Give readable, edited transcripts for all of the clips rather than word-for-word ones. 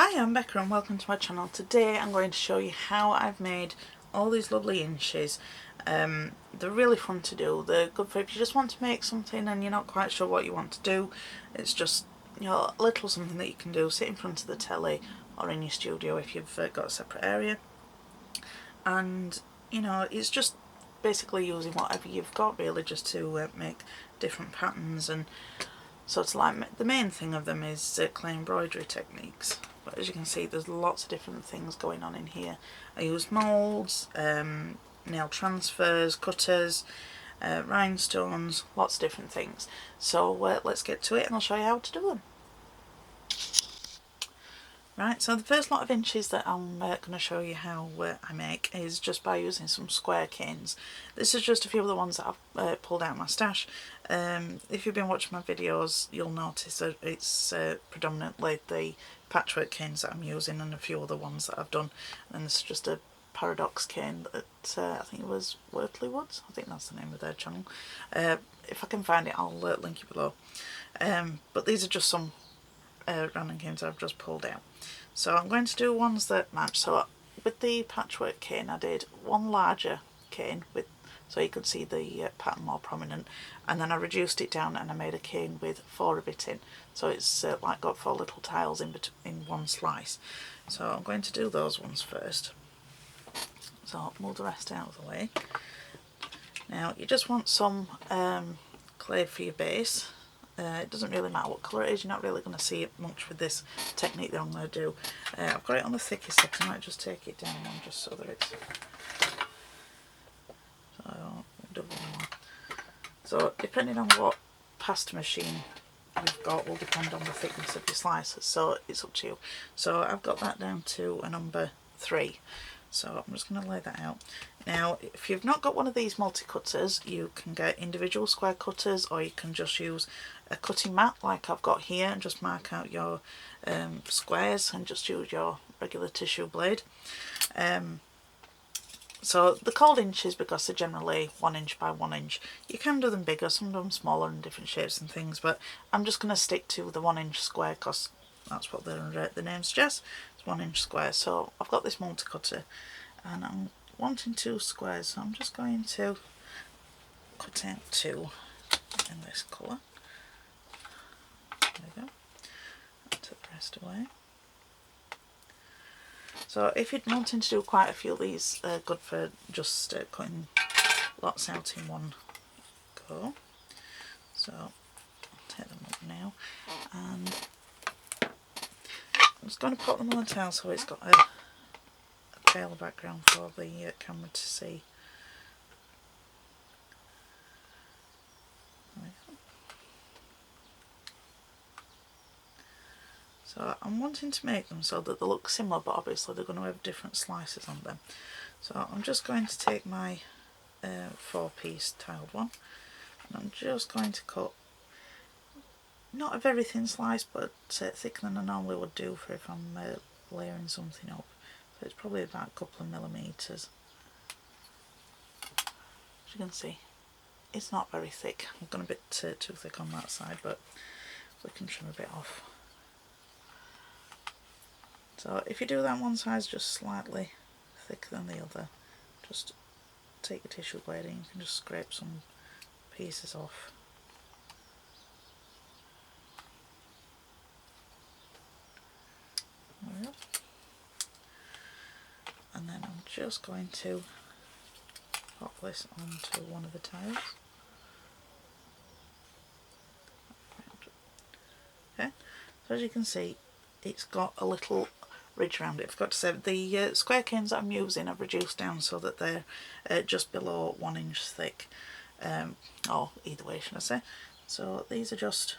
Hi, I'm Becca and welcome to my channel. Today I'm going to show you how I've made all these lovely inches. They're really fun to do. They're good for if you just want to make something and you're not quite sure what you want to do. It's just, you know, a little something that you can do, sit in front of the telly or in your studio if you've got a separate area. And, you know, it's just basically using whatever you've got really just to make different patterns. And so it's like the main thing of them is clay embroidery techniques. But as you can see, there's lots of different things going on in here. I use moulds, nail transfers, cutters, rhinestones, lots of different things. So let's get to it and I'll show you how to do them. Right, so the first lot of inches that I'm going to show you how I make is just by using some square canes. This is just a few of the ones that I've pulled out of my stash. If you've been watching my videos, you'll notice that it's predominantly the patchwork canes that I'm using and a few other ones that I've done. And this is just a paradox cane that I think it was Motley Woods. I think that's the name of their channel. If I can find it, I'll link it below. But these are just some random canes I've just pulled out. So I'm going to do ones that match. So with the patchwork cane I did one larger cane with, so you could see the pattern more prominent, and then I reduced it down and I made a cane with 4 of it in, so it's like got 4 little tiles in one slice. So I'm going to do those ones first. So I'll move the rest out of the way. Now you just want some clay for your base. It doesn't really matter what colour it is, you're not really going to see it much with this technique that I'm going to do. I've got it on the thickest set, I might just take it down one just so that it's... So depending on what pasta machine you've got will depend on the thickness of your slices, so it's up to you. So I've got that down to a number 3. So I'm just going to lay that out. Now if you've not got one of these multi-cutters, you can get individual square cutters, or you can just use a cutting mat like I've got here and just mark out your squares and just use your regular tissue blade. So they're called inches because they're generally 1 inch by 1 inch. You can do them bigger, some of them smaller in different shapes and things, but I'm just going to stick to the 1 inch square because that's what the name suggests. It's 1 inch square. So I've got this multi-cutter and I'm wanting 2 squares, so I'm just going to cut out 2 in this colour. There we go. Take the rest away. So if you're wanting to do quite a few of these, good for just cutting lots out in one go. So I'll take them up now, and I'm just going to put them on the towel so it's got a pale background for the camera to see. So I'm wanting to make them so that they look similar, but obviously they're going to have different slices on them. So I'm just going to take my 4-piece tiled one, and I'm just going to cut not a very thin slice, but thicker than I normally would do for if I'm layering something up. So it's probably about a couple of millimetres. As you can see, it's not very thick. I've gone a bit too thick on that side, but we can trim a bit off. So if you do that one side's just slightly thicker than the other, just take your tissue blade and you can just scrape some pieces off. There we go. And then I'm just going to pop this onto one of the tiles. Okay, so as you can see, it's got a little ridge around it. I forgot to say, the square canes that I'm using I've reduced down so that they're just below 1 inch thick, or either way should I say. So these are just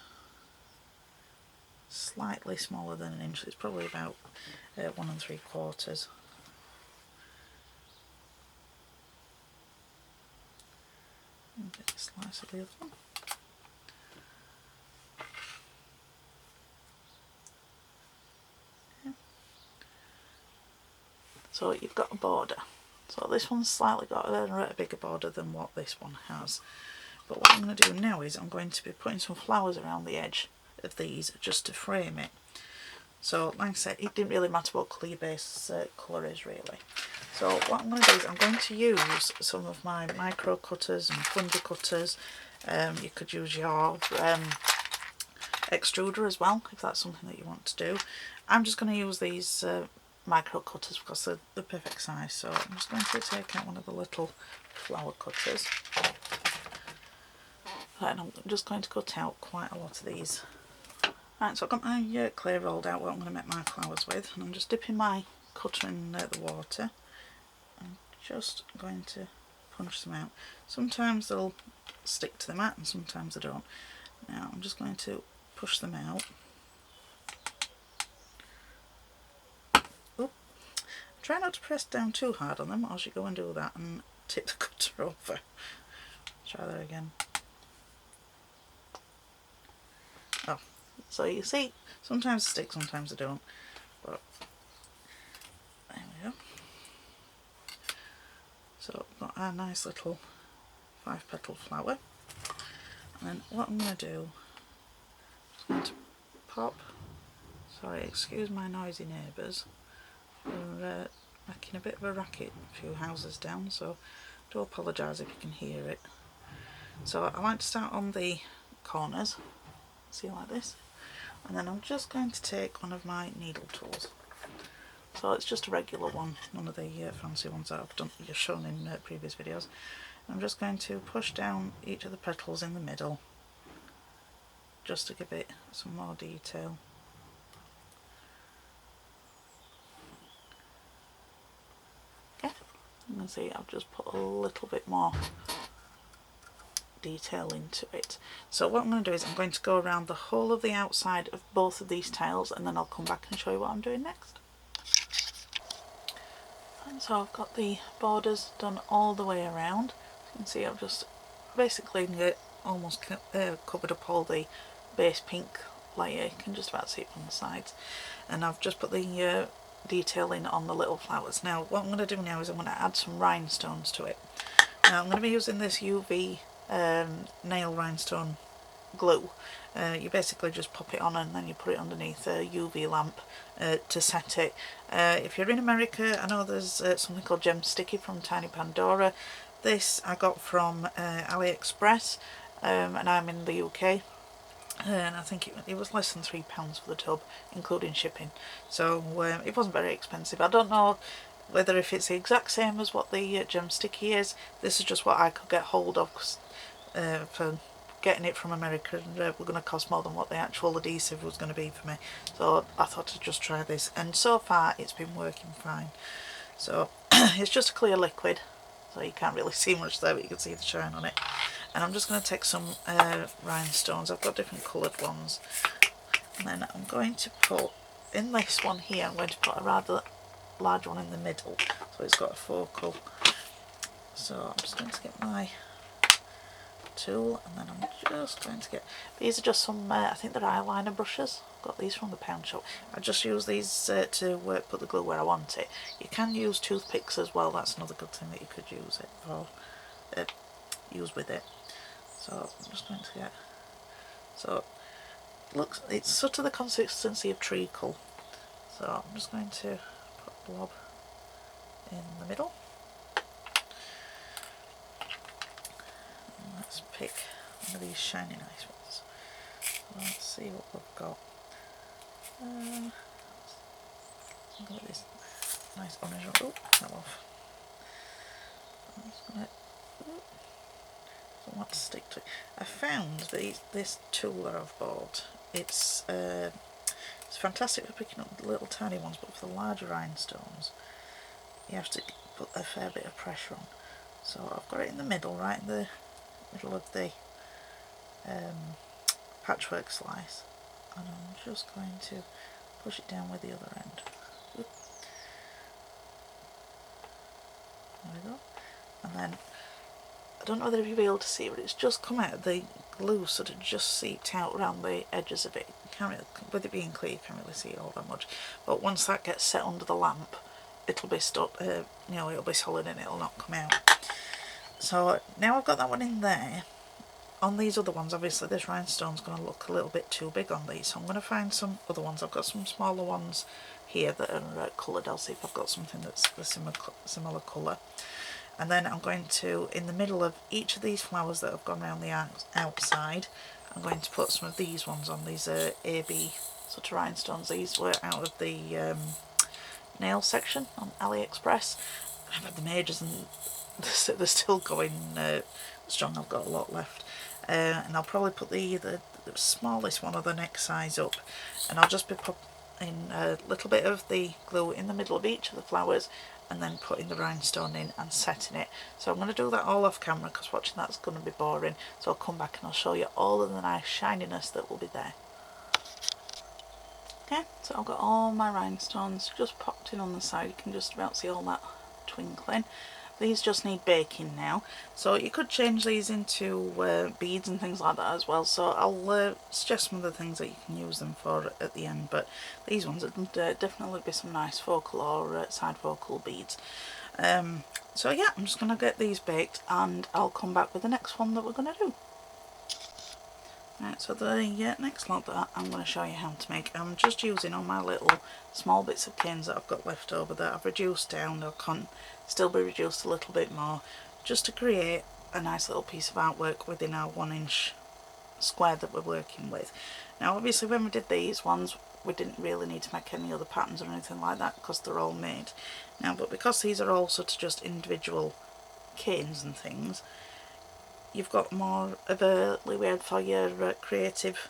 slightly smaller than 1 inch. It's probably about 1 3/4. Get a slice of the other one. So you've got a border. So this one's slightly got a bigger border than what this one has. But what I'm going to do now is I'm going to be putting some flowers around the edge of these just to frame it. So like I said, it didn't really matter what colour your base colour is really. So what I'm going to do is I'm going to use some of my micro cutters and plunger cutters. You could use your extruder as well if that's something that you want to do. I'm just going to use these micro cutters because they're the perfect size. So I'm just going to take out one of the little flower cutters. Right, and I'm just going to cut out quite a lot of these. Right, so I've got my clay rolled out, what I'm going to make my flowers with, and I'm just dipping my cutter in the water. I'm just going to punch them out. Sometimes they'll stick to the mat and sometimes they don't. Now I'm just going to push them out. Oop. Try not to press down too hard on them, or else you go and do that and tip the cutter over. Try that again. Oh, so you see, sometimes they stick, sometimes they don't. But there we go. So I've got our nice little 5-petal flower. And then what I'm going to do, I'm going to pop, sorry, excuse my noisy neighbours, we're making a bit of a racket a few houses down, so I do apologise if you can hear it. So I like to start on the corners, see, like this, and then I'm just going to take one of my needle tools. So it's just a regular one, none of the fancy ones that I've done, you've shown in previous videos. I'm just going to push down each of the petals in the middle, just to give it some more detail. Okay, you can see I've just put a little bit more detail into it. So what I'm going to do is I'm going to go around the whole of the outside of both of these tiles, and then I'll come back and show you what I'm doing next. And so I've got the borders done all the way around. You can see I've just basically almost covered up all the base pink layer. You can just about see it from the sides. And I've just put the detail in on the little flowers. Now what I'm going to do now is I'm going to add some rhinestones to it. Now I'm going to be using this UV nail rhinestone glue. You basically just pop it on and then you put it underneath a UV lamp to set it. If you're in America, I know there's something called Gem Sticky from Tiny Pandora. This I got from AliExpress, and I'm in the UK, and I think it was less than £3 for the tub, including shipping. So it wasn't very expensive. I don't know whether if it's the exact same as what the Gem Sticky is. This is just what I could get hold of, 'cause, for getting it from America were going to cost more than what the actual adhesive was going to be for me. So I thought I'd just try this, and so far it's been working fine. So it's just a clear liquid, so you can't really see much there, but you can see the shine on it. And I'm just going to take some rhinestones. I've got different coloured ones, and then I'm going to put in this one here, I'm going to put a rather large one in the middle, so it's got a focal. So I'm just going to get my tool, and then I'm just going to get, these are just some I think they're eyeliner brushes. I've got these from the pound shop. I just use these to put the glue where I want it. You can use toothpicks as well, that's another good thing that you could use it for, use with it. So I'm just going to get, so looks, it's sort of the consistency of treacle. So I'm just going to put a blob in the middle. Let's pick one of these shiny nice ones. Let's see what we've got. I've got this nice orange one. Oh, fell off. I'm just gonna, don't want to stick to it. I found this tool that I've bought. It's fantastic for picking up the little tiny ones, but for the larger rhinestones you have to put a fair bit of pressure on. So I've got it in the middle, right in the middle of the patchwork slice, and I'm just going to push it down with the other end. Oop. There we go. And then I don't know whether you'll be able to see it, but it's just come out, the glue sort of just seeped out around the edges of it. You can't really, with it being clear, you can't really see it all that much, but once that gets set under the lamp, it'll be stuck, you know, it'll be solid and it'll not come out. So now I've got that one in there, on these other ones, obviously this rhinestone's going to look a little bit too big on these, so I'm going to find some other ones. I've got some smaller ones here that are coloured. I'll see if I've got something that's the similar colour. And then I'm going to, in the middle of each of these flowers that have gone around the outside, I'm going to put some of these ones on. These are AB sort of rhinestones. These were out of the nail section on AliExpress. I've had them ages and they're still going strong. I've got a lot left. And I'll probably put the smallest one of the next size up, and I'll just be putting a little bit of the glue in the middle of each of the flowers and then putting the rhinestone in and setting it. So I'm going to do that all off camera because watching that's going to be boring, so I'll come back and I'll show you all of the nice shininess that will be there. Okay, so I've got all my rhinestones just popped in on the side. You can just about see all that twinkling. These just need baking now, so you could change these into beads and things like that as well, so I'll suggest some of the things that you can use them for at the end, but these ones would definitely be some nice focal or side focal beads. So yeah, I'm just going to get these baked and I'll come back with the next one that we're going to do. Right, so the next lot that I'm going to show you how to make, I'm just using all my little small bits of canes that I've got left over that I've reduced down, or can still be reduced a little bit more, just to create a nice little piece of artwork within our 1-inch square that we're working with. Now obviously when we did these ones we didn't really need to make any other patterns or anything like that because they're all made. Now but because these are all sort of just individual canes and things, you've got more of a leeway for your creative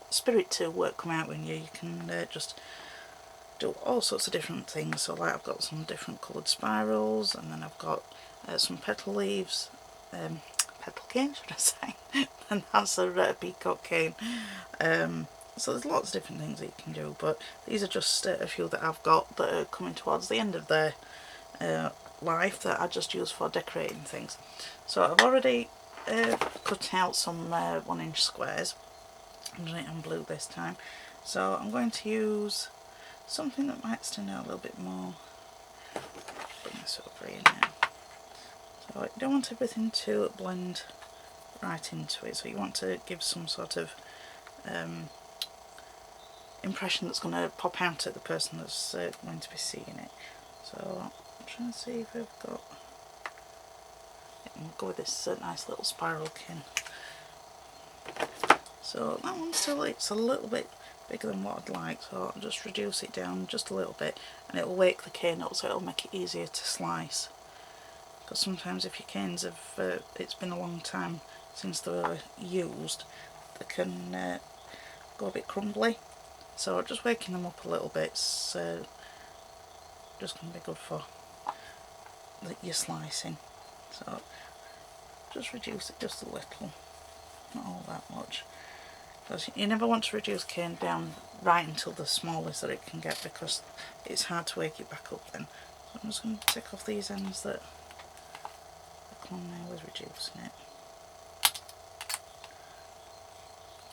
spirit to come out in you. You can just do all sorts of different things. So like I've got some different coloured spirals, and then I've got some petal leaves, petal cane should I say, and that's a peacock cane. So there's lots of different things that you can do, but these are just a few that I've got that are coming towards the end of their life that I just use for decorating things. So I've already cut out some 1-inch squares. I'm doing it on blue this time, so I'm going to use something that might stand out a little bit more. Bring this over here now. So you don't want everything to blend right into it, so you want to give some sort of impression that's going to pop out at the person that's going to be seeing it. So I'm trying to see if I've got, we'll go with this nice little spiral cane. So that one still, it's a little bit bigger than what I'd like, so I'll just reduce it down just a little bit, and it will wake the cane up, so it'll make it easier to slice. Because sometimes if your canes have, it's been a long time since they were used, they can go a bit crumbly. So just waking them up a little bit's just going to be good for your slicing. So just reduce it just a little, not all that much. Because you never want to reduce cane down right until the smallest that it can get, because it's hard to wake it back up then. So I'm just going to take off these ends that come on now with reducing it.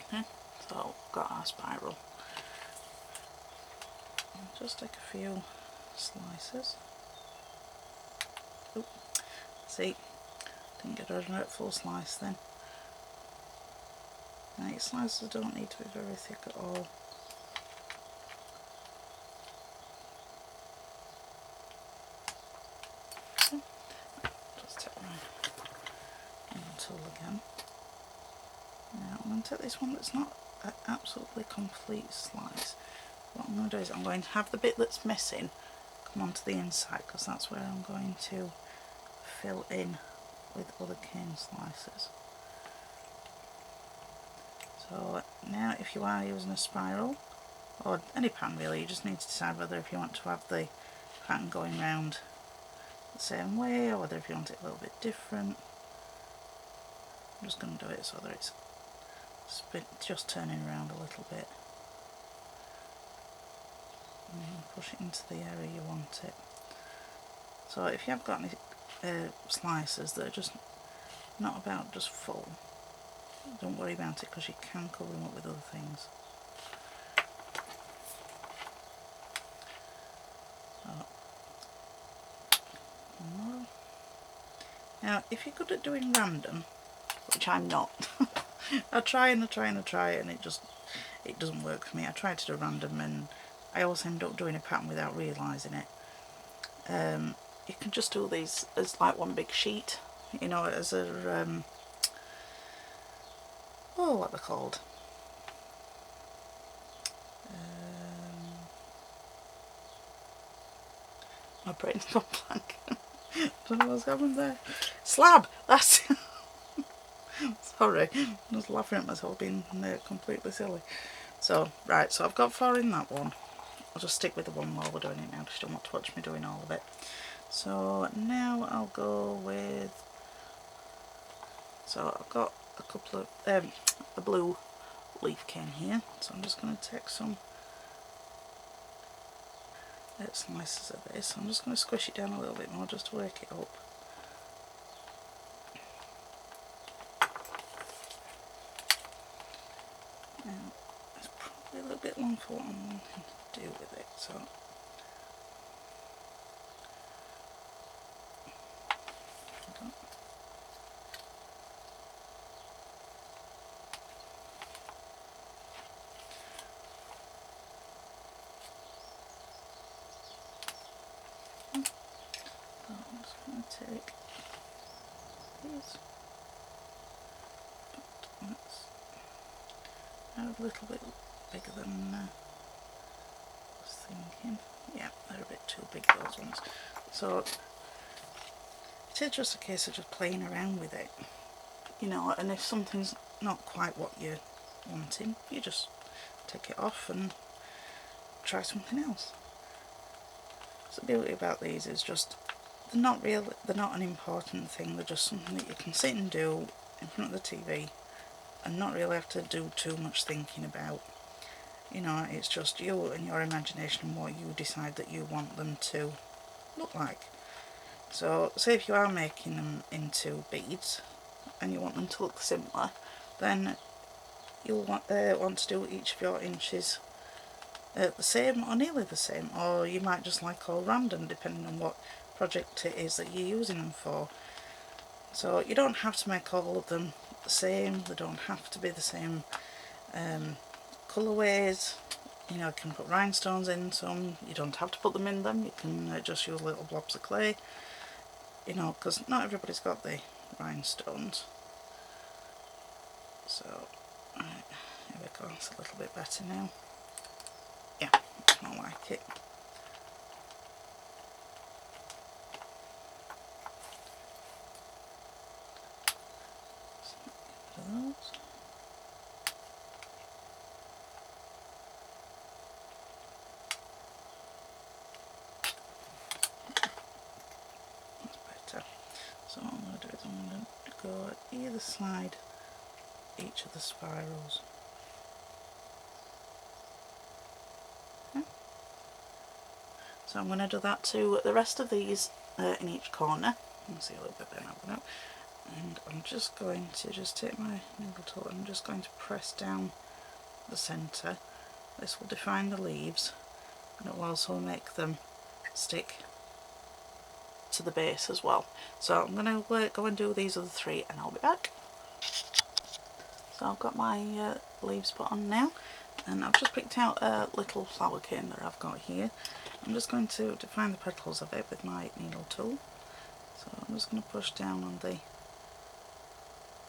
Okay, so we've got our spiral. I'll just take a few slices. Oop. See, didn't get a full slice then. Now your slices don't need to be very thick at all. Okay. Just take my tool again. Now I'm going to take this one that's not an absolutely complete slice. What I'm going to do is I'm going to have the bit that's missing come onto the inside, because that's where I'm going to fill in with other cane slices. So now if you are using a spiral, or any pattern really, you just need to decide whether if you want to have the pattern going round the same way, or whether if you want it a little bit different. I'm just going to do it so that it's just turning around a little bit. And push it into the area you want it. So if you have got any slices that are just not about just full, don't worry about it, because you can cover them up with other things. So, one more. Now if you're good at doing random, which I'm not, I try and I try and I try, and it doesn't work for me. I try to do random, and I always end up doing a pattern without realising it. You can just do these as like one big sheet, you know, as a oh, what they're called. My brain's gone blank. I don't know what's happened there. Slab! That's sorry, I was laughing at myself being completely silly. So, right, so I've got 4 in that one. I'll just stick with the one while we're doing it now because you don't want to watch me doing all of it. So now I'll go with, so I've got a couple of, a blue leaf cane here, so I'm just going to take some slices of this. I'm just going to squish it down a little bit more just to work it up. Now, it's probably a little bit long for what I'm wanting to do with it, so I'm just going to take these, but they're a little bit bigger than I was thinking. Yeah, they're a bit too big, those ones. So it is just a case of just playing around with it, you know, and if something's not quite what you're wanting, you just take it off and try something else. So the beauty about these is just they're not an important thing, they're just something that you can sit and do in front of the TV and not really have to do too much thinking about. You know, it's just you and your imagination and what you decide that you want them to look like. So say if you are making them into beads and you want them to look similar, then you'll want to do each of your inches the same or nearly the same, or you might just like all random depending on what project it is that you're using them for. So you don't have to make all of them the same, they don't have to be the same colourways. You know, you can put rhinestones in some, you don't have to put them in them, you can just use little blobs of clay, you know, because not everybody's got the rhinestones. So, right, here we go, it's a little bit better now. Yeah, I like it. So, get rid of those. That's better. So what I'm going to do is I'm going to go either side each of the spirals. Okay. So I'm going to do that to the rest of these in each corner. You can see a little bit better now. And I'm just going to take my needle tool and I'm just going to press down the centre. This will define the leaves and it will also make them stick to the base as well. So I'm going to go and do these other 3 and I'll be back. So I've got my leaves put on now and I've just picked out a little flower cane that I've got here. I'm just going to define the petals of it with my needle tool. So I'm just going to push down on the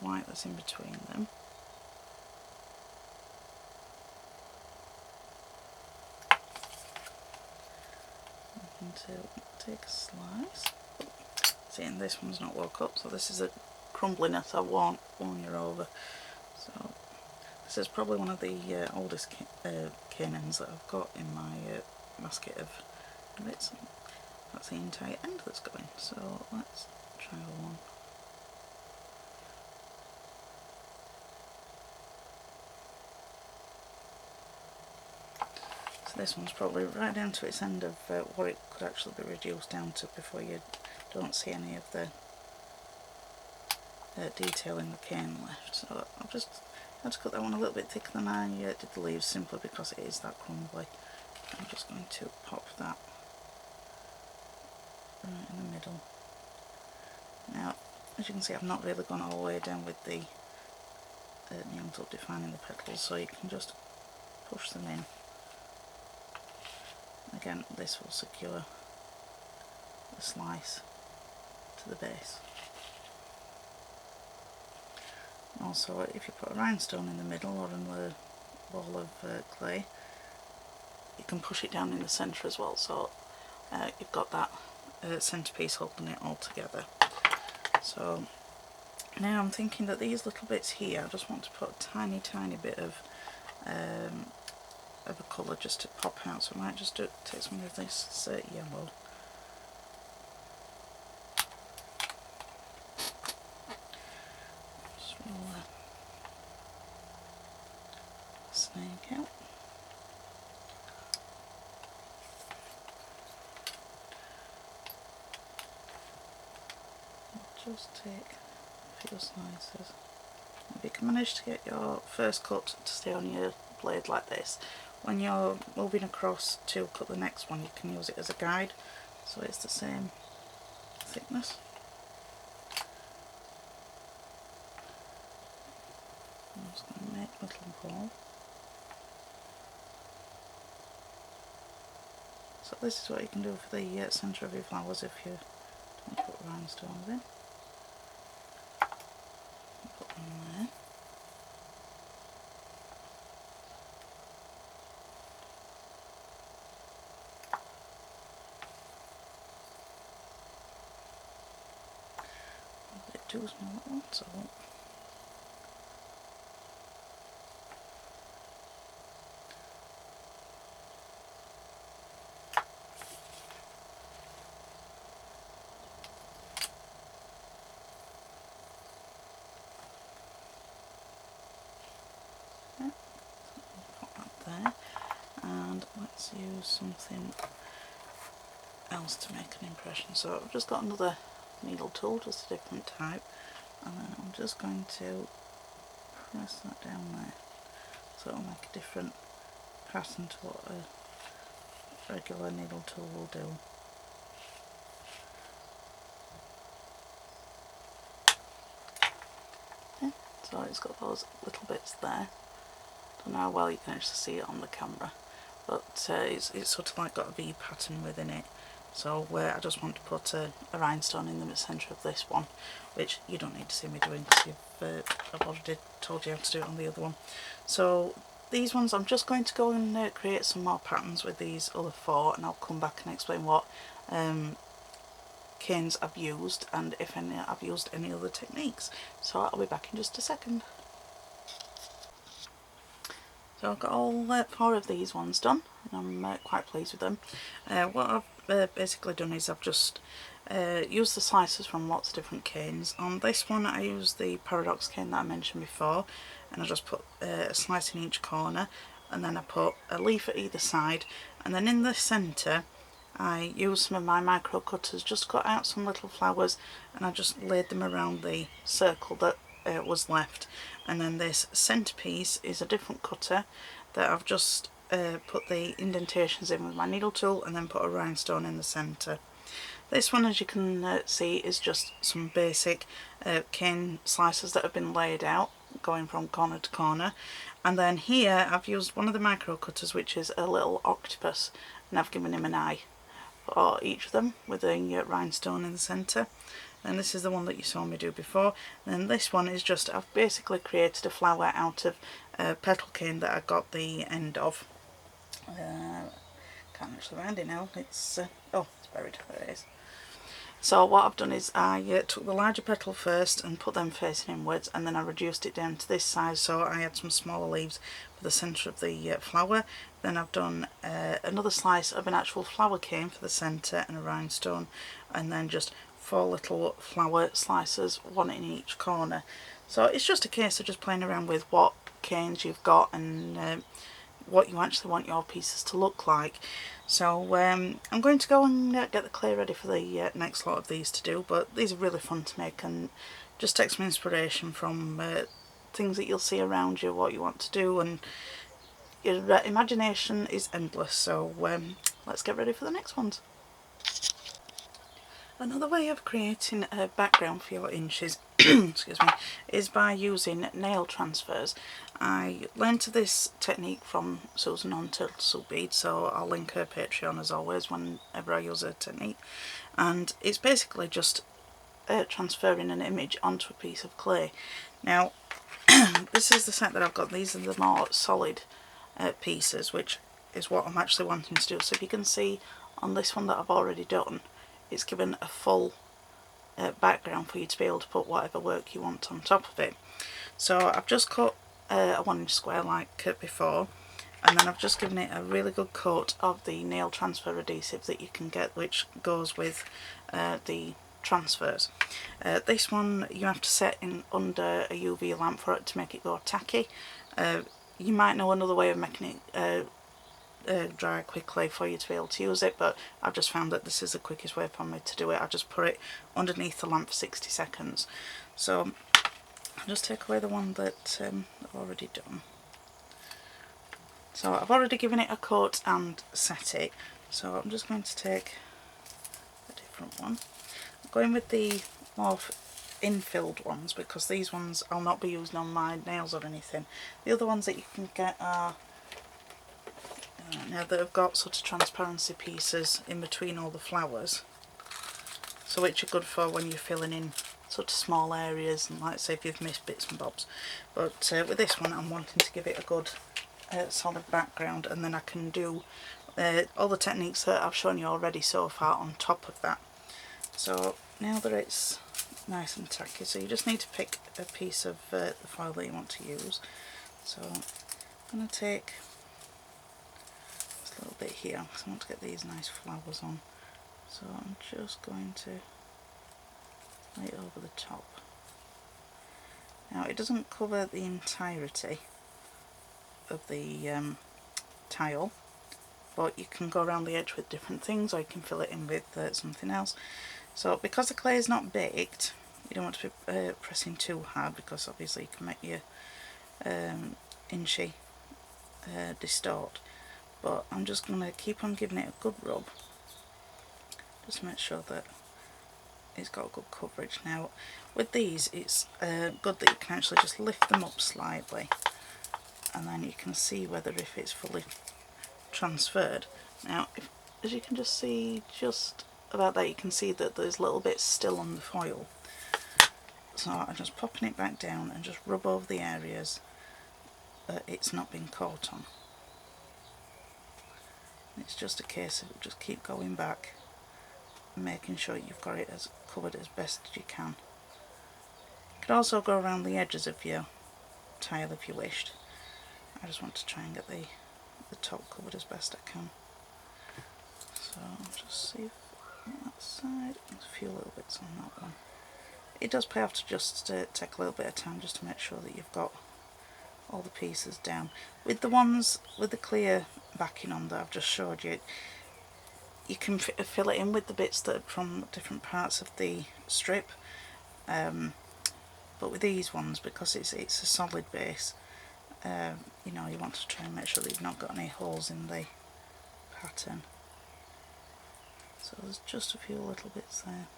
white that's in between them. I'm going to take a slice. See, and this one's not woke up, so this is a crumbliness I won't warn you over. So this is probably one of the oldest cane ends that I've got in my basket of bits. That's the entire end that's going. So let's try one. So this one's probably right down to its end of what it could actually be reduced down to before you don't see any of the detail in the cane left. So I've just had to cut that one a little bit thicker than I did the leaves, simply because it is that crumbly. I'm just going to pop that right in the middle. Now, as you can see, I've not really gone all the way down with the needle tool defining the petals, so you can just push them in. Again, this will secure the slice to the base. Also, if you put a rhinestone in the middle or in the ball of clay, you can push it down in the centre as well, so you've got that centrepiece holding it all together. So now I'm thinking that these little bits here, I just want to put a tiny bit of a colour just to pop out, so I might just take some of this yellow. Just roll the snake out. Just take a few slices. If you can manage to get your first cut to stay on your blade like this, when you're moving across to cut the next one, you can use it as a guide, so it's the same thickness. I'm just going to make a little ball. So this is what you can do for the centre of your flowers if you don't put rhinestones in. Put them there. A bit too small at once, so there, and let's use something else to make an impression. So I've just got another needle tool, just a different type, and then I'm just going to press that down there, so it'll make a different pattern to what a regular needle tool will do. Okay, so it's got those little bits there. Don't know how well you can actually see it on the camera, but it's sort of like got a V pattern within it. So I just want to put a rhinestone in the centre of this one, which you don't need to see me doing because I've already told you how to do it on the other one. So these ones I'm just going to go and create some more patterns with these other four, and I'll come back and explain what canes I've used and if I've used any other techniques. So I'll be back in just a second. So I've got all four of these ones done, and I'm quite pleased with them. What I've basically done is I've just used the slices from lots of different canes. On this one I used the paradox cane that I mentioned before, and I just put a slice in each corner, and then I put a leaf at either side, and then in the centre I used some of my micro cutters, just cut out some little flowers, and I just laid them around the circle that was left. And then this centrepiece is a different cutter that I've just put the indentations in with my needle tool, and then put a rhinestone in the centre. This one, as you can see, is just some basic cane slices that have been laid out, going from corner to corner. And then here I've used one of the micro cutters, which is a little octopus, and I've given him an eye for each of them with a rhinestone in the centre. And this is the one that you saw me do before. And then this one is just, I've basically created a flower out of a petal cane that I got the end of. Can't actually find it now. It's oh, it's buried. There it is. So what I've done is I took the larger petal first and put them facing inwards, and then I reduced it down to this size, so I had some smaller leaves for the centre of the flower. Then I've done another slice of an actual flower cane for the centre and a rhinestone, and then just 4 little flower slices, one in each corner. So it's just a case of just playing around with what canes you've got and what you actually want your pieces to look like. So I'm going to go and get the clay ready for the next lot of these to do, but these are really fun to make and just take some inspiration from things that you'll see around you, what you want to do, and your imagination is endless. So let's get ready for the next ones. Another way of creating a background for your inches excuse me, is by using nail transfers. I learned this technique from Susan on Turtle Bead, so I'll link her Patreon as always whenever I use her technique. And it's basically just transferring an image onto a piece of clay. Now this is the set that I've got. These are the more solid pieces, which is what I'm actually wanting to do. So if you can see on this one that I've already done, it's given a full background for you to be able to put whatever work you want on top of it. So I've just cut a 1-inch square like before, and then I've just given it a really good coat of the nail transfer adhesive that you can get, which goes with the transfers. This one you have to set in under a UV lamp for it to make it go tacky. You might know another way of making it dry quickly for you to be able to use it, but I've just found that this is the quickest way for me to do it. I just put it underneath the lamp for 60 seconds. So I'll just take away the one that I've already done. So I've already given it a coat and set it, so I'm just going to take a different one. I'm going with the more infilled ones because these ones I'll not be using on my nails or anything. The other ones that you can get are now that have got sort of transparency pieces in between all the flowers, so which are good for when you're filling in sort of small areas and, like say, if you've missed bits and bobs. But with this one I'm wanting to give it a good solid background, and then I can do all the techniques that I've shown you already so far on top of that. So now that it's nice and tacky, so you just need to pick a piece of the foil that you want to use. So I'm going to take a little bit here because I want to get these nice flowers on. So I'm just going to lay it over the top. Now it doesn't cover the entirety of the tile, but you can go around the edge with different things, or you can fill it in with something else. So because the clay is not baked, you don't want to be pressing too hard, because obviously you can make your inchy distort. But I'm just going to keep on giving it a good rub, just to make sure that it's got good coverage. Now with these it's good that you can actually just lift them up slightly, and then you can see whether if it's fully transferred. Now as you can just see, just about that, you can see that there's little bits still on the foil. So I'm just popping it back down and just rub over the areas that it's not been caught on. It's just a case of just keep going back and making sure you've got it as covered as best as you can. You could also go around the edges of your tile if you wished. I just want to try and get the top covered as best I can. So I'll just see if on that side, there's a few little bits on that one. It does pay off to just take a little bit of time just to make sure that you've got all the pieces down. With the ones with the clear backing on that I've just showed you, you can fill it in with the bits that are from different parts of the strip, but with these ones, because it's a solid base, you know, you want to try and make sure that you've not got any holes in the pattern. So there's just a few little bits there.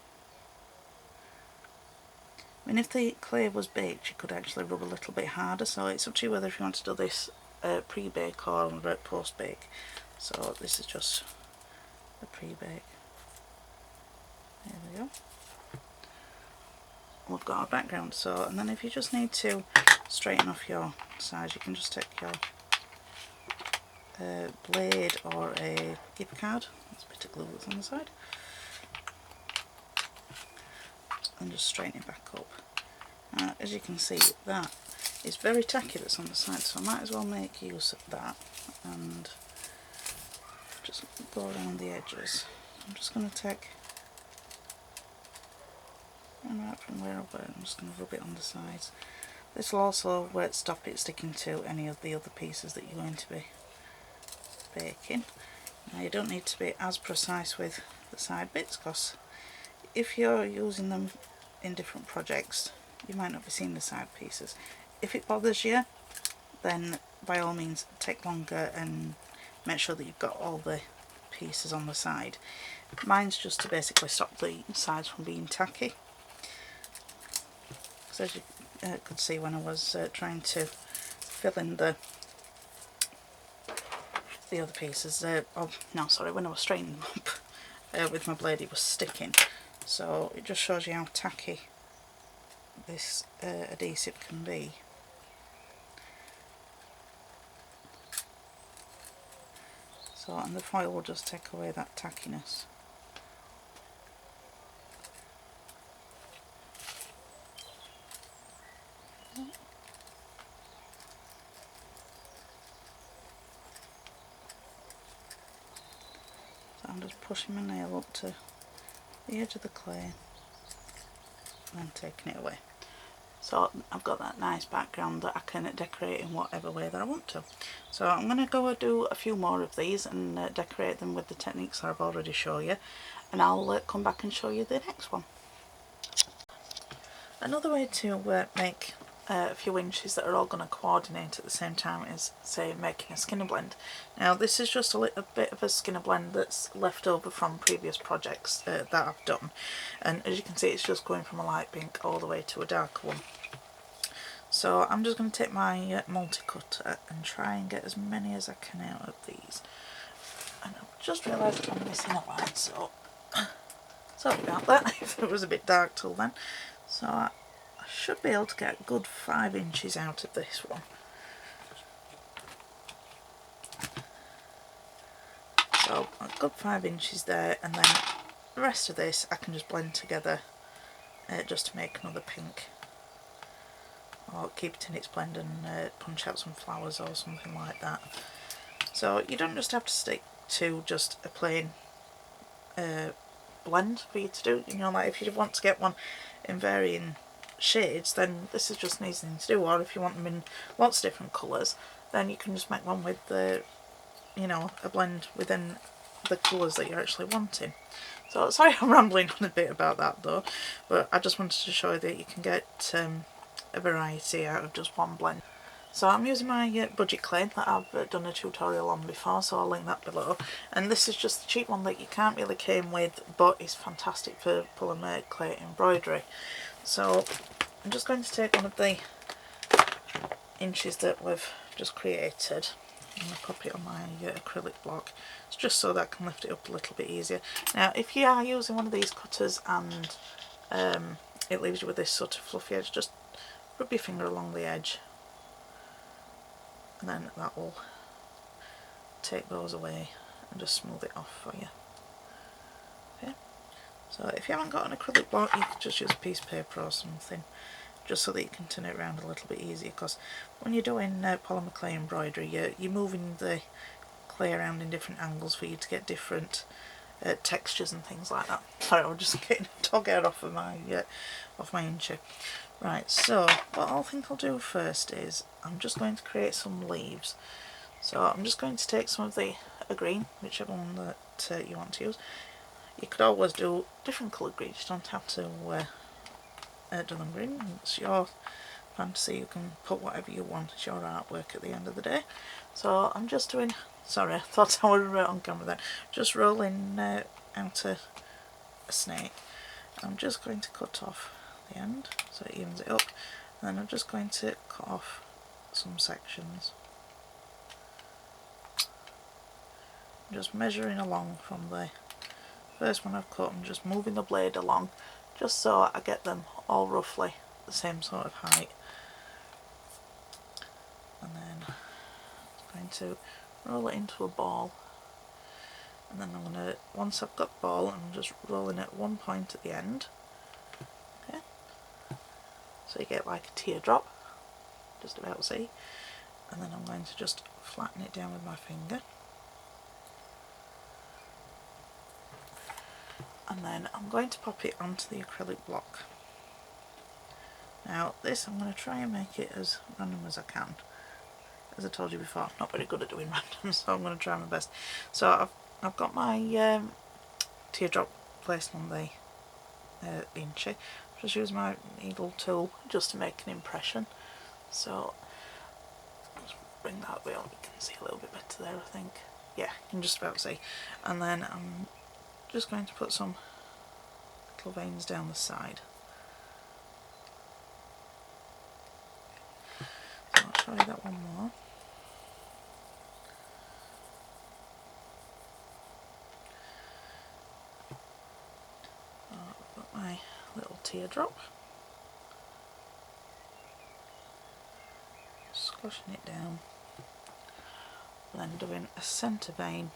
I mean, if the clay was baked, you could actually rub a little bit harder, so it's up to you whether if you want to do this pre-bake or post-bake. So this is just a pre-bake. There we go. We've got our background. So, and then if you just need to straighten off your sides, you can just take your blade or a gift card, there's a bit of glue that's on the side, and just straighten it back up. As you can see, that is very tacky that's on the side, so I might as well make use of that and just go around the edges. I'm just going to take, and right from where I went, I'm just going to rub it on the sides. This will also stop it sticking to any of the other pieces that you're going to be baking. Now you don't need to be as precise with the side bits, because if you're using them in different projects you might not be seeing the side pieces. If it bothers you, then by all means take longer and make sure that you've got all the pieces on the side. Mine's just to basically stop the sides from being tacky. So as you could see when I was trying to fill in the other pieces, oh no sorry, when I was straightening them up with my blade, it was sticking. So it just shows you how tacky this adhesive can be. So, and the foil will just take away that tackiness. So I'm just pushing my nail up to the edge of the clay and then taking it away. So I've got that nice background that I can decorate in whatever way that I want to. So I'm going to go do a few more of these and decorate them with the techniques that I've already shown you, and I'll come back and show you the next one. Another way to make a few inches that are all going to coordinate at the same time is, say, making a skinner blend. Now this is just a little bit of a skinner blend that's left over from previous projects that I've done, and as you can see it's just going from a light pink all the way to a darker one. So I'm just going to take my multi-cutter and try and get as many as I can out of these. And I've just realised I'm missing a line, so sorry about that if it was a bit dark till then. So I should be able to get a good 5 inches out of this one. So a good 5 inches there, and then the rest of this I can just blend together just to make another pink. Or keep it in its blend and punch out some flowers or something like that. So you don't just have to stick to just a plain blend for you to do. You know, like if you want to get one in varying shades, then this is just an easy thing to do. Or if you want them in lots of different colours, then you can just make one with the, you know, a blend within the colours that you're actually wanting. So sorry I'm rambling on a bit about that though, but I just wanted to show you that you can get a variety out of just one blend. So I'm using my budget clay that I've done a tutorial on before, so I'll link that below. And this is just the cheap one that you can't really cane with, but is fantastic for polymer clay embroidery. So I'm just going to take one of the inches that we've just created. I'm going to pop it on my acrylic block. It's just so that I can lift it up a little bit easier. Now if you are using one of these cutters and it leaves you with this sort of fluffy edge, just rub your finger along the edge and then that will take those away and just smooth it off for you. Okay. So if you haven't got an acrylic block, you could just use a piece of paper or something, just so that you can turn it around a little bit easier, because when you're doing polymer clay embroidery, you're moving the clay around in different angles for you to get different textures and things like that. Sorry, I'm just getting a dog hair off of my Inchie. Right, so what I think I'll do first is I'm just going to create some leaves. So I'm just going to take some of the green, whichever one that you want to use. You could always do different coloured greens, you don't have to do them green. It's your fantasy, you can put whatever you want, it's your artwork at the end of the day. So I'm just doing, sorry I thought I was on camera then, just rolling out a snake. I'm just going to cut off the end so it evens it up, and then I'm just going to cut off some sections, just measuring along from the first one I've cut. I'm just moving the blade along just so I get them all roughly the same sort of height, and then I'm going to roll it into a ball, and then I'm going to, once I've got the ball, I'm just rolling at one point at the end. Okay, so you get like a teardrop, just about see, and then I'm going to just flatten it down with my finger, and then I'm going to pop it onto the acrylic block. Now this, I'm going to try and make it as random as I can. As I told you before, I'm not very good at doing random, so I'm going to try my best. So I've got my teardrop placed on the Inchie. Just use my needle tool just to make an impression. So just bring that way on, you can see a little bit better there I think. yeah, you can just about see. And then I'm just going to put some little veins down the side. So I'll try that one more. So I've got my little teardrop. Squashing it down. And then doing a centre vein.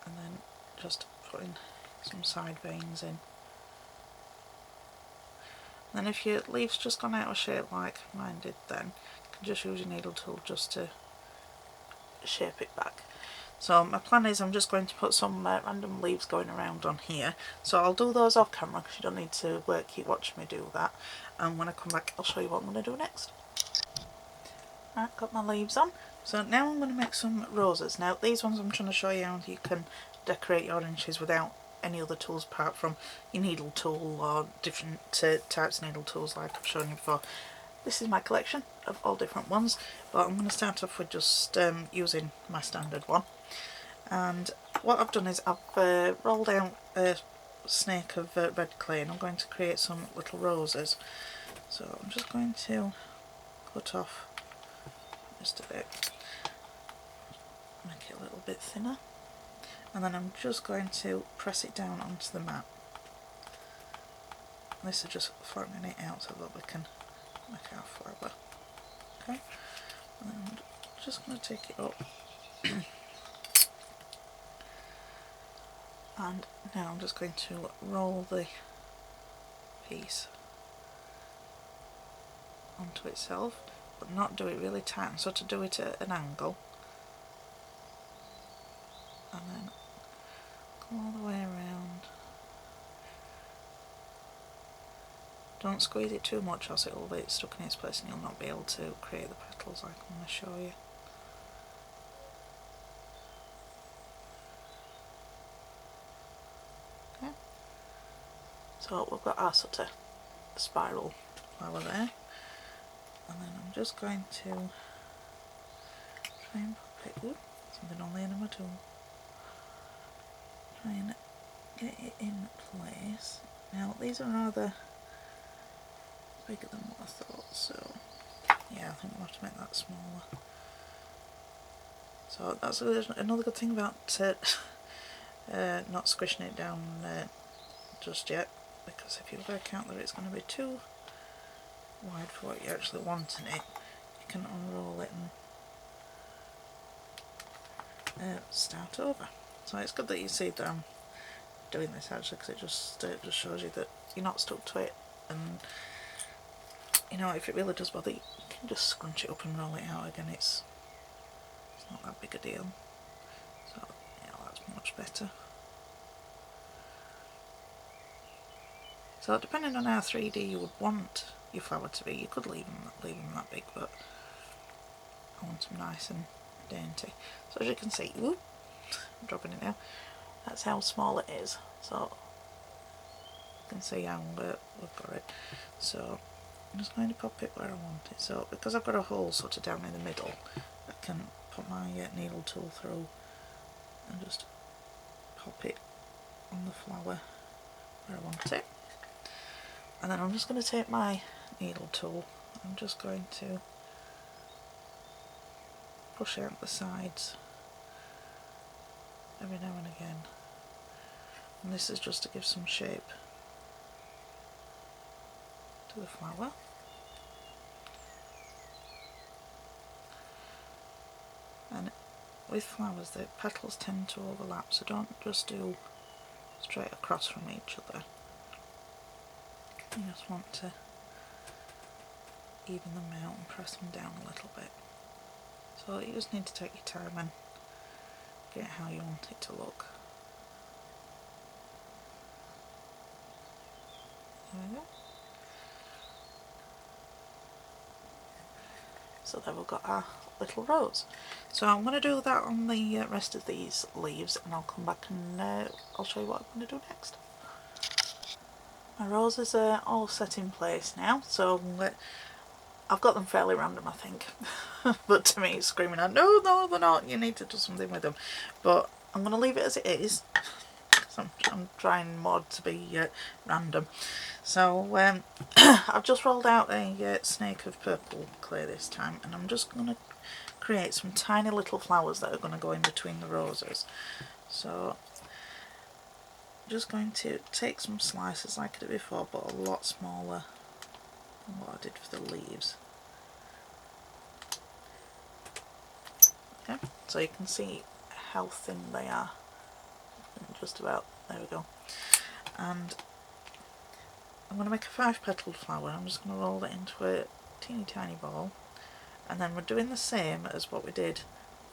And then just putting some side veins in. And then if your leaf's just gone out of shape like mine did then, you can just use your needle tool just to shape it back. So my plan is I'm just going to put some random leaves going around on here. So I'll do those off camera because you don't need to keep watching me do that. And when I come back I'll show you what I'm going to do next. Right, got my leaves on. So now I'm going to make some roses. Now these ones I'm trying to show you how you can decorate your inches without any other tools apart from your needle tool or different types of needle tools like I've shown you before. This is my collection of all different ones, but I'm going to start off with just using my standard one. And what I've done is I've rolled out a snake of red clay and I'm going to create some little roses. So I'm just going to cut off just a bit, make it a little bit thinner, and then I'm just going to press it down onto the mat. This is just flattening it out so that we can make our flower. Okay, and then I'm just going to take it up. And now I'm just going to roll the piece onto itself, but not do it really tight, and sort of do it at an angle, and then go all the way around. Don't squeeze it too much or else it will be stuck in its place and you'll not be able to create the petals like I'm going to show you. Okay, so we've got our sort of spiral flower there, and then I'm just going to try and pop it, something on the end of my tool, try and get it in place. Now these are rather bigger than what I thought, so yeah, I think we'll have to make that smaller. So that's another good thing about not squishing it down just yet, because if you work out that it's going to be too wide for what you actually want in it, you can unroll it and start over. So it's good that you see that I'm doing this actually, because it just shows you that you're not stuck to it, and you know, if it really does bother you, you can just scrunch it up and roll it out again. It's not that big a deal. So yeah, that's much better. So depending on how 3D you would want your flower to be, you could leave them that big, but I want them nice and dainty. So as you can see, whoop, I'm dropping it now. That's how small it is. So you can see how we've got it. So I'm just going to pop it where I want it. So because I've got a hole sort of down in the middle, I can put my needle tool through and just pop it on the flower where I want it. And then I'm just going to take my needle tool, I'm just going to push out the sides every now and again, and this is just to give some shape to the flower. And with flowers the petals tend to overlap, so don't just do straight across from each other. You just want to even them out and press them down a little bit. So you just need to take your time and get how you want it to look. There we go. So there we've got our little rose. So I'm going to do that on the rest of these leaves, and I'll come back and I'll show you what I'm going to do next. My roses are all set in place now, so I've got them fairly random, I think. But to me it's screaming out, no, no, they're not, you need to do something with them. But I'm going to leave it as it is. I'm trying mod to be random. So I've just rolled out a snake of purple clay this time, and I'm just going to create some tiny little flowers that are going to go in between the roses. So I'm just going to take some slices like I did before, but a lot smaller than what I did for the leaves. Okay, so you can see how thin they are. Just about, there we go. And I'm going to make a 5-petaled flower. I'm just going to roll it into a teeny tiny ball, and then we're doing the same as what we did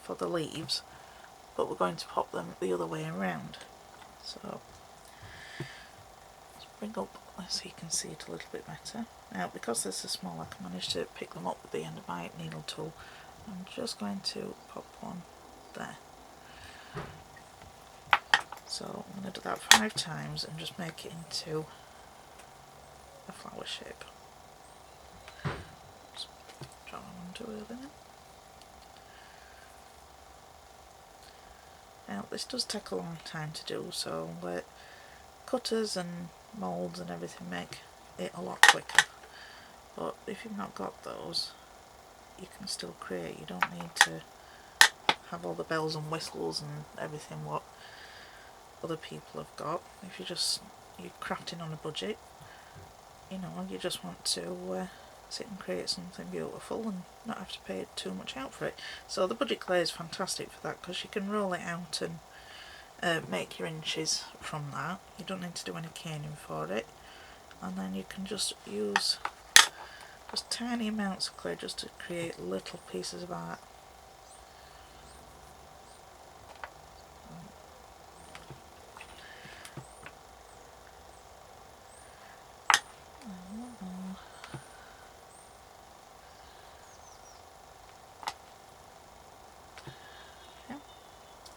for the leaves, but we're going to pop them the other way around. So let's bring up so you can see it a little bit better. Now because this is small, I can manage to pick them up with the end of my needle tool. I'm just going to pop one there. So I'm going to do that 5 times and just make it into a flower shape. Just draw one onto it then. Now this does take a long time to do, so cutters and moulds and everything make it a lot quicker. But if you've not got those, you can still create. You don't need to have all the bells and whistles and everything what other people have got. If you're crafting on a budget, you know, you just want to sit and create something beautiful and not have to pay too much out for it. So the budget clay is fantastic for that, because you can roll it out and make your inches from that. You don't need to do any caning for it, and then you can just use just tiny amounts of clay just to create little pieces of art.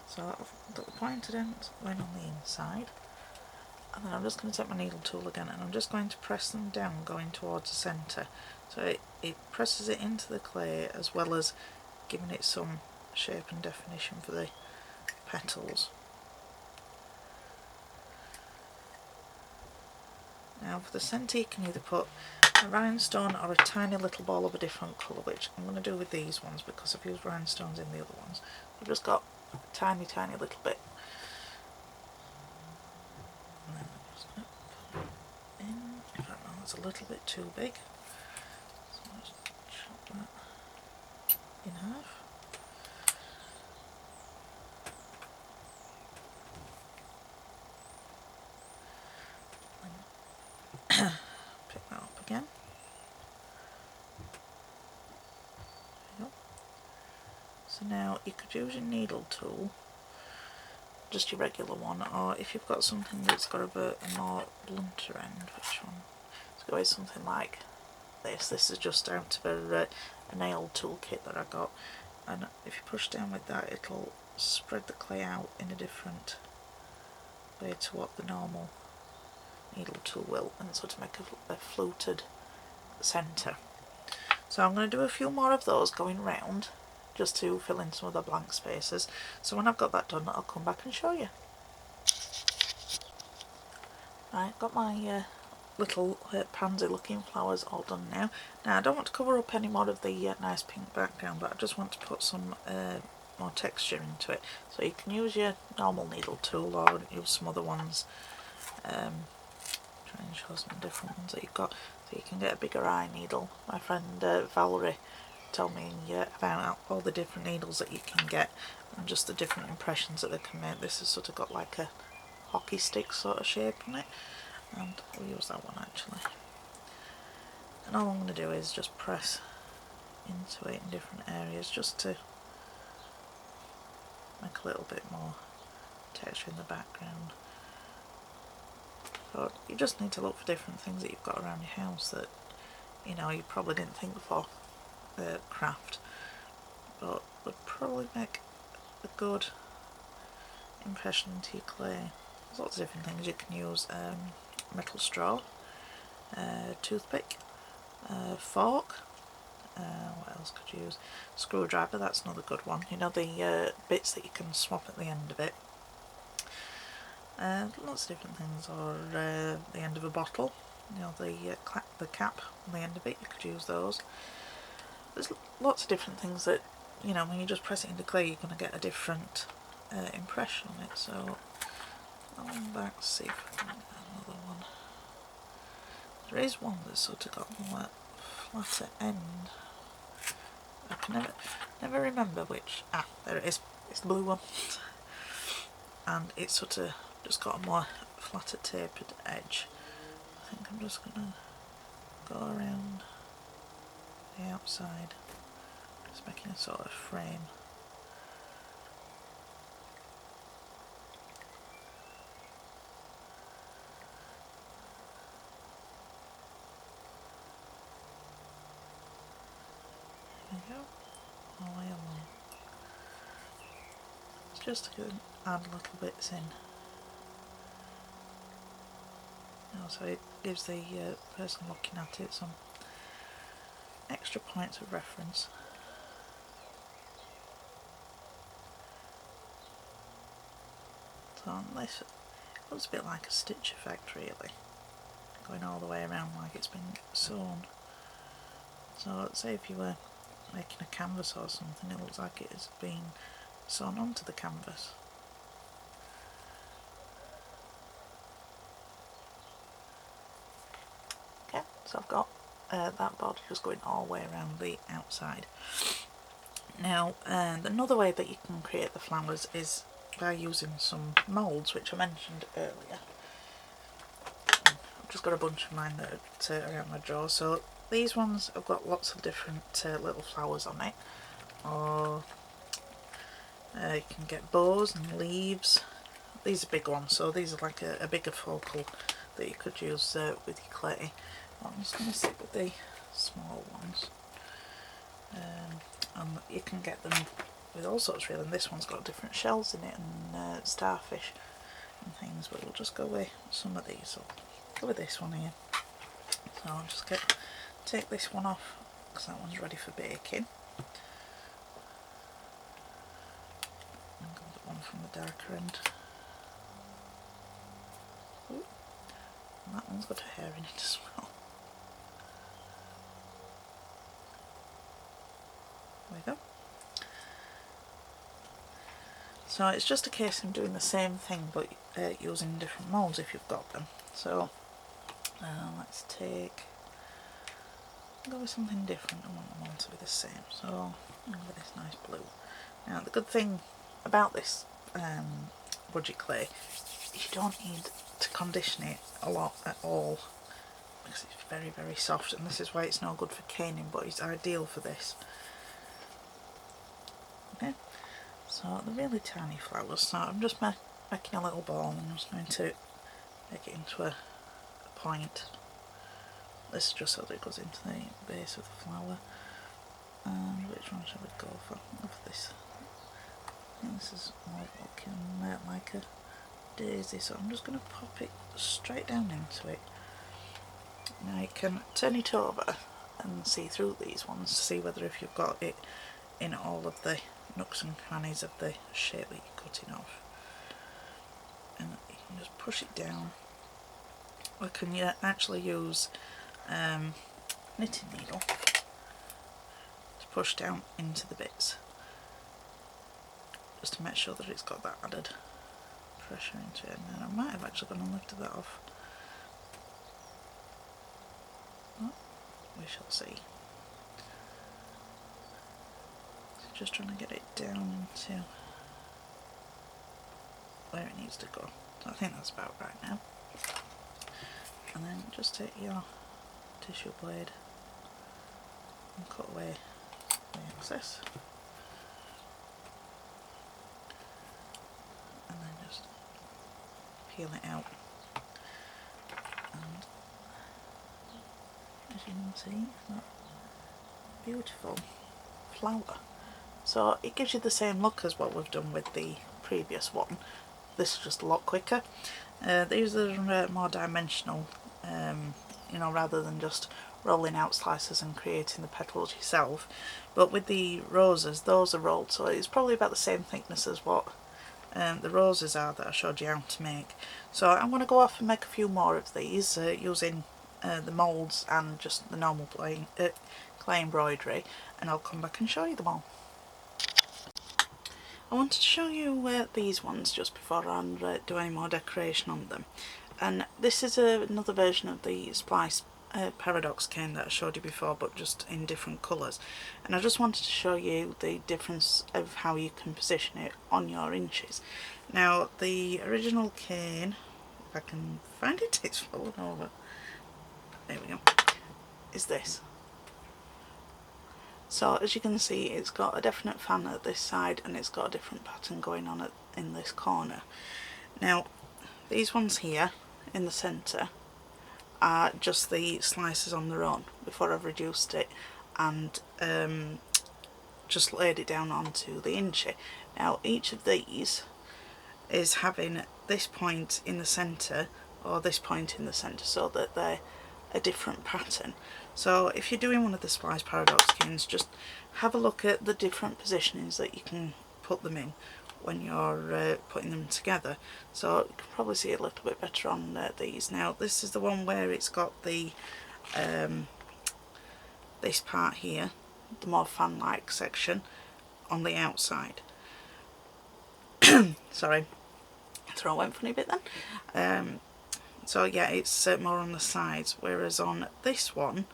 So I've got the pointed ends going on the inside, and then I'm just going to take my needle tool again, and I'm just going to press them down going towards the centre. So it presses it into the clay as well as giving it some shape and definition for the petals. Now for the centre you can either put a rhinestone or a tiny little ball of a different colour, which I'm going to do with these ones because I've used rhinestones in the other ones. I've just got a tiny little bit. And then I'm just going to put it in. In fact, no, that's a little bit too big. So I'll just chop that in half. Pick that up again. So now you could use your needle tool, just your regular one, or if you've got something that's got a more blunter end, which one? Let's go with something like this. This is just out of a nail tool kit that I got, and if you push down with that, it'll spread the clay out in a different way to what the normal needle tool will, and sort of make a fluted centre. So I'm going to do a few more of those going round, just to fill in some of the blank spaces. So when I've got that done, I'll come back and show you. Right, got my little pansy looking flowers all done now. Now I don't want to cover up any more of the nice pink background, but I just want to put some more texture into it. So you can use your normal needle tool or use some other ones. Try and show some different ones that you've got, so you can get a bigger eye needle. My friend Valerie told me about all the different needles that you can get and just the different impressions that they can make. This has sort of got like a hockey stick sort of shape on it, and we'll use that one actually. And all I'm going to do is just press into it in different areas just to make a little bit more texture in the background. So you just need to look for different things that you've got around your house that, you know, you probably didn't think for craft, but would probably make a good impression into your clay. There's lots of different things you can use. Metal straw, toothpick, fork, what else could you use? Screwdriver, that's another good one. You know, the bits that you can swap at the end of it. Lots of different things, or the end of a bottle, you know, the cap on the end of it, you could use those. There's lots of different things that, you know, when you just press it into clay, you're going to get a different impression on it. So I'll back, see if I can get another one. There is one that's sort of got a flatter end. I can never remember which. Ah, there it is. It's the blue one. And it's sort of just got a more flatter tapered edge. I think I'm just going to go around the outside, just making a sort of frame. There we go, all the way along. It's just to add little bits in. So it gives the person looking at it some extra points of reference. So this looks a bit like a stitch effect really, going all the way around like it's been sewn. So say if you were making a canvas or something, it looks like it has been sewn onto the canvas. Okay, so I've got that border just going all the way around the outside. Now another way that you can create the flowers is by using some moulds, which I mentioned earlier. I've just got a bunch of mine that are around my drawer. So these ones have got lots of different little flowers on it, or you can get bows and leaves. These are big ones, so these are like a bigger focal that you could use with your clay. I'm just going to stick with the small ones, and you can get them with all sorts really, and this one's got different shells in it and starfish and things, but we'll just go with some of these. So I'll go with this one here. So I'll just take this one off because that one's ready for baking. And go with one from the darker end. Ooh. And that one's got a hair in it as well. There we go. So it's just a case of doing the same thing but using different moulds if you've got them. So let's go with something different. I want them all to be the same, so I'll go with this nice blue. Now the good thing about this budget clay is you don't need to condition it a lot at all because it's very, very soft, and this is why it's no good for caning, but it's ideal for this. Okay, so the really tiny flowers, so I'm just making a little ball and I'm just going to make it into a point. This is just so that it goes into the base of the flower. And which one shall we go for? Go for this. I think this is more looking like a daisy, so I'm just going to pop it straight down into it. Now you can turn it over and see through these ones to see whether if you've got it in all of the nooks and crannies of the shape that you're cutting off. And you can just push it down. Or can you actually use knitting needle to push down into the bits, just to make sure that it's got that added pressure into it. And then I might have actually gone and lifted that off. Oh, we shall see. So just trying to get it down into where it needs to go. So I think that's about right now. And then just take your tissue blade and cut away the excess, and then just peel it out. And as you can see, that beautiful flower. So it gives you the same look as what we've done with the previous one. This is just a lot quicker. These are more dimensional, you know, rather than just rolling out slices and creating the petals yourself. But with the roses, those are rolled, so it's probably about the same thickness as what the roses are that I showed you how to make. So I'm going to go off and make a few more of these using the moulds and just the normal clay embroidery, and I'll come back and show you them all. I wanted to show you these ones just before I do any more decoration on them. And this is another version of the spliced paradox cane that I showed you before, but just in different colours. And I just wanted to show you the difference of how you can position it on your inches. Now the original cane, if I can find it, it's fallen over. There we go. Is this. So as you can see, it's got a definite fan at this side and it's got a different pattern going on in this corner. Now these ones here in the centre are just the slices on their own before I've reduced it and just laid it down onto the Inchie. Now each of these is having this point in the centre or this point in the centre, so that they're a different pattern. So if you're doing one of the spliced paradox canes, just have a look at the different positionings that you can put them in when you're putting them together. So you can probably see it a little bit better on these. Now this is the one where it's got the this part here, the more fan-like section on the outside. Sorry, throat went funny a bit then. So yeah, it's more on the sides, whereas on this one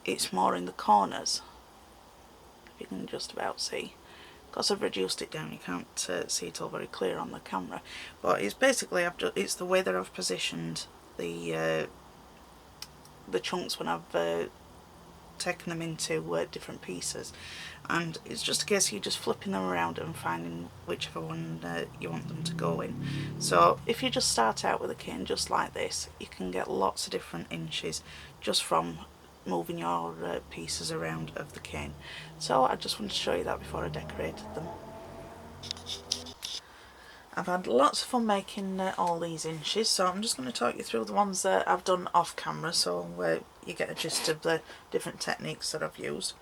it's more in the corners. If you can just about see. Because I've reduced it down, you can't see it all very clear on the camera. But it's basically, it's the way that I've positioned the chunks when I've taken them into different pieces. And it's just a case of you just flipping them around and finding whichever one you want them to go in. So if you just start out with a cane just like this, you can get lots of different inches just from moving your pieces around of the cane. So I just wanted to show you that before I decorated them. I've had lots of fun making all these inches, so I'm just going to talk you through the ones that I've done off camera, so you get a gist of the different techniques that I've used.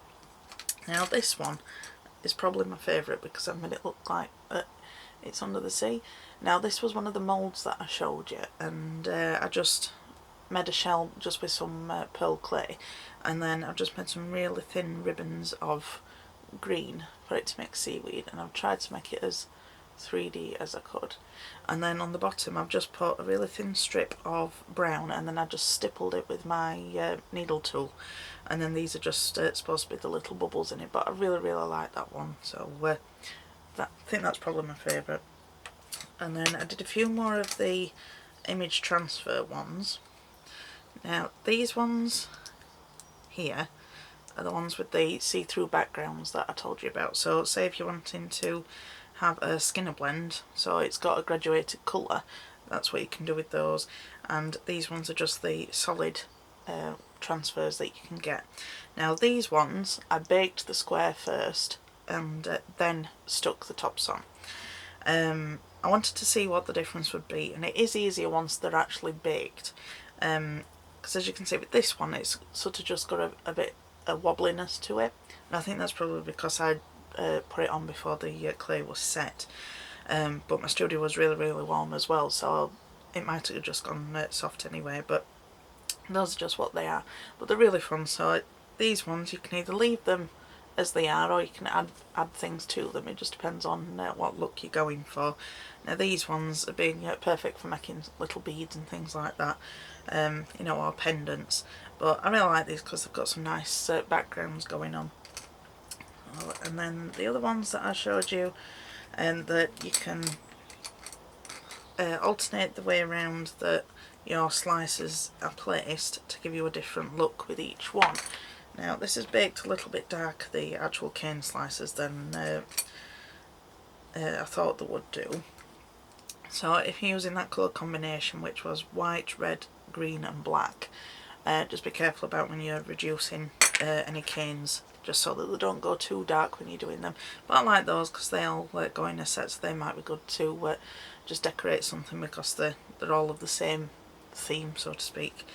Now this one is probably my favourite because I've made it look like it's under the sea. Now this was one of the moulds that I showed you, and I just made a shell just with some pearl clay, and then I've just made some really thin ribbons of green for it to make seaweed, and I've tried to make it as 3D as I could. And then on the bottom I've just put a really thin strip of brown, and then I just stippled it with my needle tool, and then these are just supposed to be the little bubbles in it, but I really like that one, so I think that's probably my favourite. And then I did a few more of the image transfer ones. Now these ones here are the ones with the see-through backgrounds that I told you about. So say if you're wanting to have a skinner blend, so it's got a graduated colour, that's what you can do with those. And these ones are just the solid transfers that you can get. Now these ones, I baked the square first and then stuck the tops on. I wanted to see what the difference would be, and it is easier once they're actually baked. Because as you can see with this one, it's sort of just got a bit of wobbliness to it, and I think that's probably because I put it on before the clay was set. But my studio was really warm as well, so it might have just gone soft anyway, but those are just what they are. But they're really fun. So these ones, you can either leave them as they are, or you can add things to them. It just depends on what look you're going for. Now these ones are being perfect for making little beads and things like that, you know, or pendants. But I really like these because they've got some nice backgrounds going on. And then the other ones that I showed you, and that you can alternate the way around that your slices are placed to give you a different look with each one. Now this is baked a little bit darker, the actual cane slices, than I thought they would do. So if you're using that colour combination, which was white, red, green and black, just be careful about when you're reducing any canes, just so that they don't go too dark when you're doing them. But I like those because they all go in a set, so they might be good to just decorate something, because they're all of the same theme, so to speak.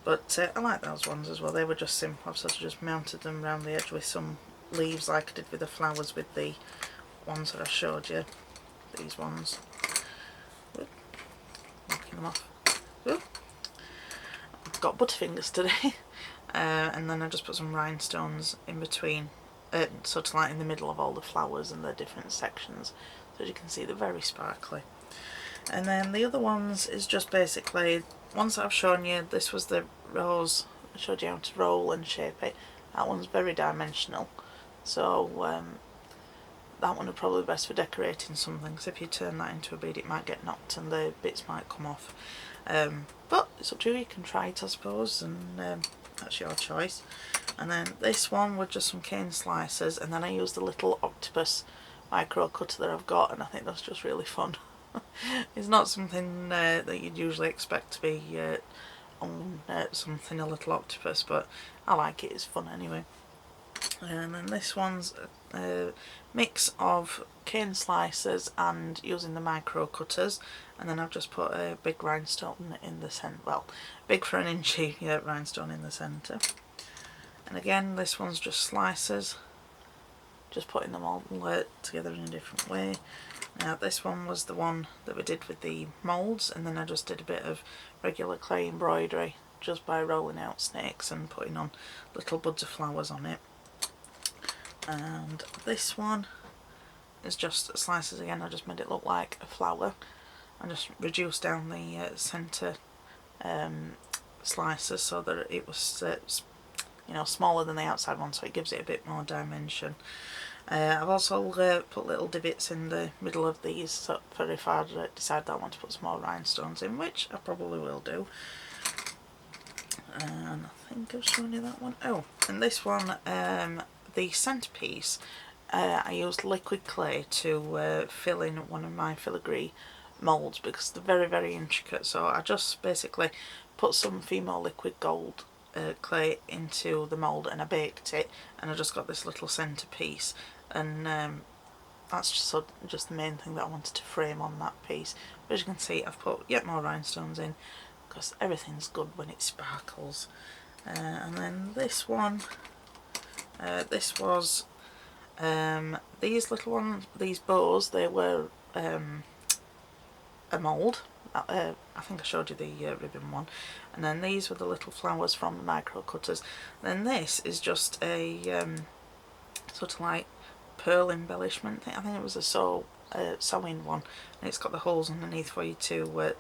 But I like those ones as well. They were just simple. I've sort of just mounted them around the edge with some leaves like I did with the flowers with the ones that I showed you. These ones. Oop, knocking them off. Oop. I've got butterfingers today. And then I just put some rhinestones in between, sort of like in the middle of all the flowers and the different sections. So as you can see, they're very sparkly. And then the other ones is just basically ones that I've shown you. This was the rose. I showed you how to roll and shape it. That one's very dimensional. So that one would probably be best for decorating something, because if you turn that into a bead it might get knocked and the bits might come off. But it's up to you, you can try it I suppose, and that's your choice. And then this one with just some cane slicers, and then I used the little octopus micro cutter that I've got, and I think that's just really fun. It's not something that you'd usually expect to be on something, a little octopus, but I like it, it's fun anyway. And then this one's a mix of cane slicers and using the micro cutters, and then I've just put a big rhinestone in the centre, well, big for an inchy, yeah, rhinestone in the centre. And again, this one's just slicers, just putting them all together in a different way. Now this one was the one that we did with the moulds, and then I just did a bit of regular clay embroidery just by rolling out snakes and putting on little buds of flowers on it. And this one is just slices again. I just made it look like a flower and just reduced down the centre slices so that it was you know, smaller than the outside one, so it gives it a bit more dimension. I've also put little divots in the middle of these, so for if I decide that I want to put some more rhinestones in, which I probably will do. And I think I've shown you that one. Oh, and this one, the centrepiece, I used liquid clay to fill in one of my filigree moulds because they're very, very intricate. So I just basically put some female liquid gold clay into the mould and I baked it, and I just got this little centrepiece, and that's just the main thing that I wanted to frame on that piece. But as you can see, I've put yet more rhinestones in because everything's good when it sparkles. And then this one, this was these little ones, these bows, they were a mould. I think I showed you the ribbon one, and then these were the little flowers from the micro cutters. Then this is just a sort of like pearl embellishment thing. I think it was a sewing one, and it's got the holes underneath for you to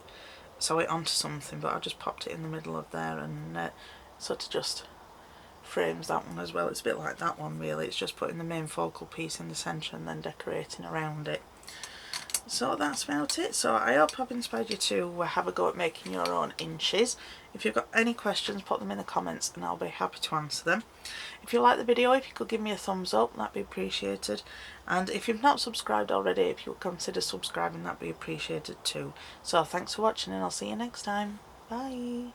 sew it onto something, but I just popped it in the middle of there, and sort of just frames that one as well. It's a bit like that one really, it's just putting the main focal piece in the centre and then decorating around it. So that's about it. So I hope I've inspired you to have a go at making your own inches. If you've got any questions, put them in the comments and I'll be happy to answer them. If you like the video, if you could give me a thumbs up, that'd be appreciated. And if you've not subscribed already, if you would consider subscribing, that'd be appreciated too. So thanks for watching, and I'll see you next time. Bye.